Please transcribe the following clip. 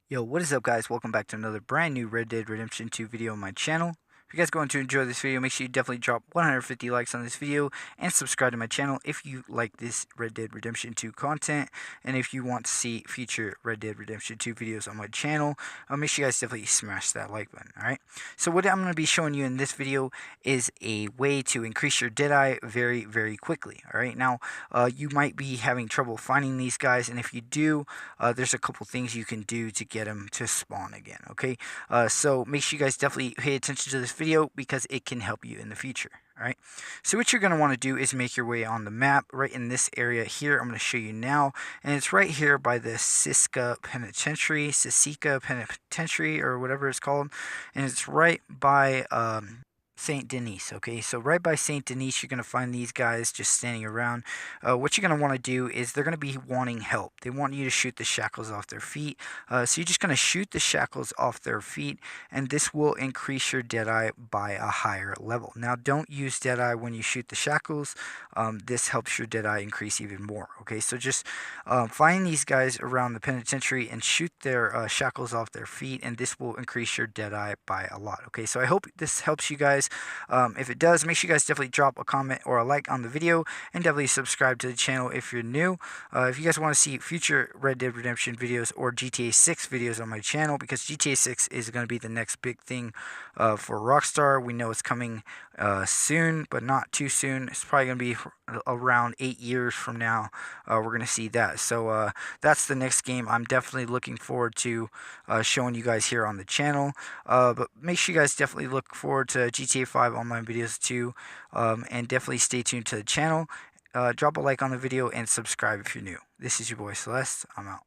Yo, what is up guys? Welcome back to another brand new Red Dead Redemption 2 video on my channel. If you guys are going to enjoy this video, make sure you definitely drop 150 likes on this video and subscribe to my channel if you like this Red Dead Redemption 2 content. And if you want to see future Red Dead Redemption 2 videos on my channel, make sure you guys definitely smash that like button, alright? So what I'm going to be showing you in this video is a way to increase your Deadeye very, very quickly, alright? Now, you might be having trouble finding these guys, and if you do, there's a couple things you can do to get them to spawn again, okay? So make sure you guys definitely pay attention to this video because it can help you in the future. Alright, so what you're going to want to do is make your way on the map right in this area here. I'm going to show you now, and it's right here by the Sisika Penitentiary, or whatever it's called, and it's right by Saint Denis. Okay, so right by Saint Denis, you're going to find these guys just standing around. What you're going to want to do is they're going to be wanting help. They want you to shoot the shackles off their feet. So you're just going to shoot the shackles off their feet, and this will increase your Deadeye by a higher level. Now, don't use Deadeye when you shoot the shackles. This helps your Deadeye increase even more. Okay, so just find these guys around the penitentiary and shoot their shackles off their feet, and this will increase your Deadeye by a lot. Okay, so I hope this helps you guys. If it does, make sure you guys definitely drop a comment or a like on the video, and definitely subscribe to the channel if you're new. If you guys want to see future Red Dead Redemption videos or GTA 6 videos on my channel, because GTA 6 is going to be the next big thing for Rockstar. We know it's coming soon, but not too soon. It's probably going to be around 8 years from now. We're going to see that. So that's the next game I'm definitely looking forward to showing you guys here on the channel. But make sure you guys definitely look forward to GTA 5 online videos too, and definitely stay tuned to the channel. Drop a like on the video and subscribe if you're new. This is your boy Celeste. I'm out.